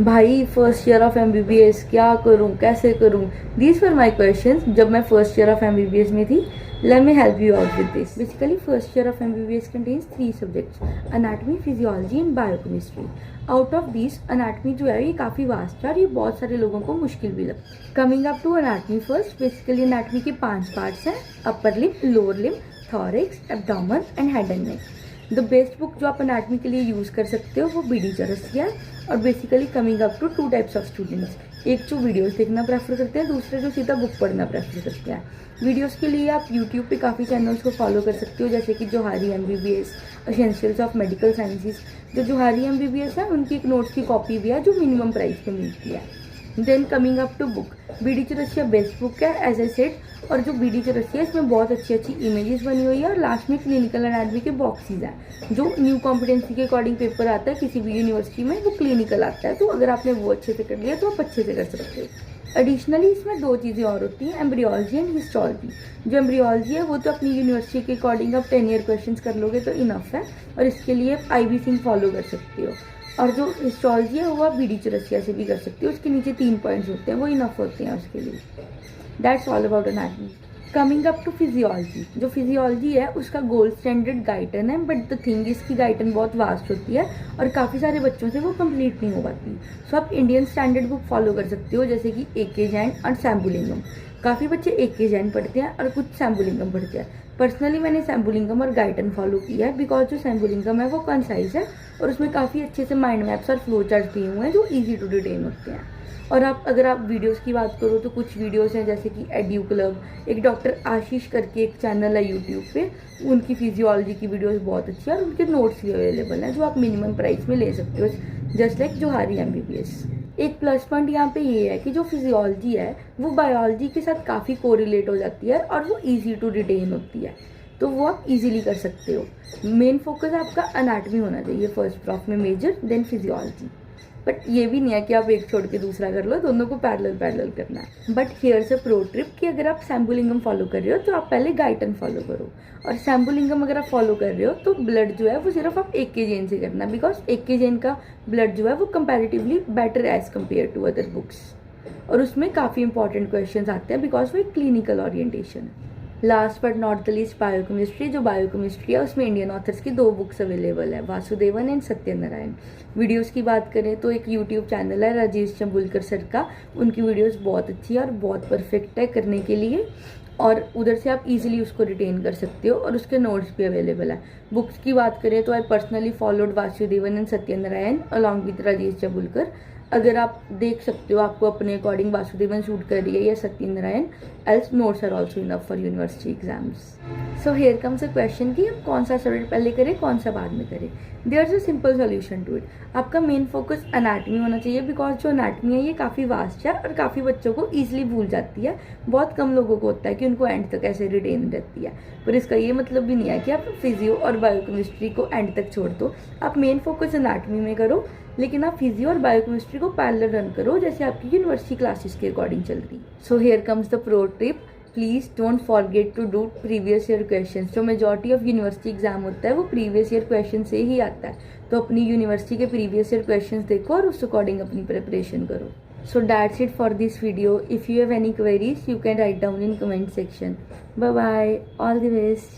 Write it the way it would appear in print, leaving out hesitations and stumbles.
भाई first year of MBBS क्या करूं, कैसे करूं? दीज वर माई क्वेश्चंस जब मैं फर्स्ट ईयर ऑफ एमबीबीएस में थी. Let me help you out with this. Basically first year of MBBS contains 3 subjects: anatomy, physiology and biochemistry. Out of this anatomy जो है ये काफ़ी वास्ट है और ये बहुत सारे लोगों को मुश्किल भी लगता है. Coming up to anatomy first, basically anatomy के 5 पार्ट्स हैं: upper limb, lower limb, thorax, abdomen and head and neck. The best book जो आप अनाटमी के लिए यूज़ कर सकते हो वो बीडी चौरसिया है. और basically coming up to 2 types of students, एक जो वीडियोस देखना प्रेफर करते हैं, दूसरे जो सीधा बुक पढ़ना प्रेफर करते हैं. वीडियोस के लिए आप यूट्यूब पे काफ़ी चैनल्स को फॉलो कर सकते हो, जैसे कि Johari MBBS, essentials of medical sciences. जो जोहारी एमबीबीएस है उनकी एक नोट्स की कॉपी भी है जो मिनिमम प्राइस पे मिलती है. Then coming up to book, BD Chaurasia best book है एज ए सेट. और जो बीडी चौरसिया है इसमें बहुत अच्छी अच्छी इमेजेस बनी हुई है और लास्ट में क्लिनिकल एनाटॉमी के बॉक्सेस हैं. जो न्यू कॉम्पिटेंसी के अकॉर्डिंग पेपर आता है किसी भी यूनिवर्सिटी में वो क्लिनिकल आता है, तो अगर आपने वो अच्छे से कर लिया तो आप अच्छे से कर सकते हो. एडिशनली इसमें 2 चीज़ें और होती हैं, एम्ब्रियोलॉजी एंड हिस्टोलॉजी. जो एम्ब्रियोलॉजी है वो तो अपनी यूनिवर्सिटी के अकॉर्डिंग आप 10 ईयर क्वेश्चन कर लोगे तो इनफ है और इसके लिए आप IB सिंह फॉलो कर सकते हो. और जो हिस्टोलॉजी है वो आप बीडी चौरसिया से भी कर सकते हो, उसके नीचे 3 पॉइंट्स होते हैं, वो इनफ होते हैं उसके लिए. That's all about anatomy. Coming up to physiology, जो फिजियोलॉजी है उसका गोल्ड स्टैंडर्ड गाइडन है, बट द थिंग इसकी गाइडन बहुत वास्ट होती है और काफ़ी सारे बच्चों से वो कंप्लीट नहीं हो पाती. सो आप इंडियन स्टैंडर्ड बुक फॉलो कर सकते हो, जैसे कि AK जैन और सैम्बुलिंगम. काफ़ी बच्चे AK जैन पढ़ते हैं और कुछ सैम्बुलिंगम पढ़ते हैं. पर्सनली मैंने सैम्बुलिंगम और गाइडन फॉलो किया है, बिकॉज जो सैम्बुलिंगम है वो कंसाइज है और उसमें काफ़ी अच्छे से माइंड मैप्स और फ्लो चार्ट दिए हुए हैं जो ईजी टू रिटेन होते हैं. और अगर आप वीडियोस की बात करो तो कुछ वीडियोस हैं जैसे कि एड्यू क्लब, एक डॉक्टर आशीष करके एक चैनल है यूट्यूब पे, उनकी फिजियोलॉजी की वीडियोस बहुत अच्छी है और उनके नोट्स भी अवेलेबल हैं जो आप मिनिमम प्राइस में ले सकते हो, जस्ट लाइक जोहारी एमबीबीएस. एक प्लस पॉइंट यहाँ पे ये है कि जो फिजियोलॉजी है वो बायोलॉजी के साथ काफ़ी कोरिलेट हो जाती है और वो ईजी टू रिटेन होती है, तो वो आप इजीली कर सकते हो. मेन फोकस आपका अनाटमी होना चाहिए फर्स्ट प्रॉफ में मेजर, देन फिजियोलॉजी. बट ये भी नहीं है कि आप एक छोड़ के दूसरा कर लो, दोनों को पैरेलल करना है. बट हियर से प्रो ट्रिप कि अगर आप सैम्बुलिंगम फॉलो कर रहे हो तो आप पहले गाइटन फॉलो करो, और सैम्बुलिंगम अगर आप फॉलो कर रहे हो तो ब्लड जो है वो सिर्फ आप AK जैन से करना, बिकॉज AK जैन का ब्लड जो है वो comparatively better as compare to other books और उसमें काफ़ी इंपॉर्टेंट क्वेश्चन आते हैं बिकॉज वो एक क्लिनिकल ओरिएंटेशन है. Last but not the least biochemistry. जो बायोकेमिस्ट्री है उसमें इंडियन ऑथर्स की 2 बुक्स अवेलेबल है, वासुदेवन एंड सत्यनारायण. वीडियोस की बात करें तो एक यूट्यूब चैनल है राजेश चंबुलकर सर का, उनकी वीडियोस बहुत अच्छी है और बहुत परफेक्ट है करने के लिए, और उधर से आप इजीली उसको रिटेन कर सकते हो और उसके नोट्स भी अवेलेबल है. बुक्स की बात करें तो I personally followed Vasudevan and Satyanarayana along with Rajesh Chambulkar. अगर आप देख सकते हो आपको अपने अकॉर्डिंग वासुदेवन सूट कर रही है या Satyanarayana, else notes are also enough for university exams. So here comes a question कि अब कौन सा सब्जेक्ट पहले करें कौन सा बाद में करें. There is a simple solution to it. आपका मेन फोकस अनाटमी होना चाहिए, बिकॉज जो अनाटमी है ये काफ़ी वास्ट है और काफ़ी बच्चों को ईजिली भूल जाती है. बहुत कम लोगों को होता है कि उनको एंड तक ऐसे रिटेन रहती है, पर इसका ये मतलब भी नहीं है कि आप फिजियो और बायोकेमिस्ट्री को एंड तक छोड़ दो. आप मेन फोकस अनाटमी में करो, लेकिन आप फिजियो और बायोकेमिस्ट्री को पैरेलल रन करो जैसे आपकी यूनिवर्सिटी क्लासेस के अकॉर्डिंग चल रही. So here comes the pro tip. Please don't forget to do previous year question. जो मेजॉरिटी ऑफ यूनिवर्सिटी एग्जाम होता है वो प्रीवियस ईयर क्वेश्चन से ही आता है, तो अपनी यूनिवर्सिटी के प्रीवियस ईयर क्वेश्चन देखो और उस अकॉर्डिंग अपनी प्रिपरेशन करो. So that's it for this video. If you have any queries, you can write down in comment section. Bye bye. All the best.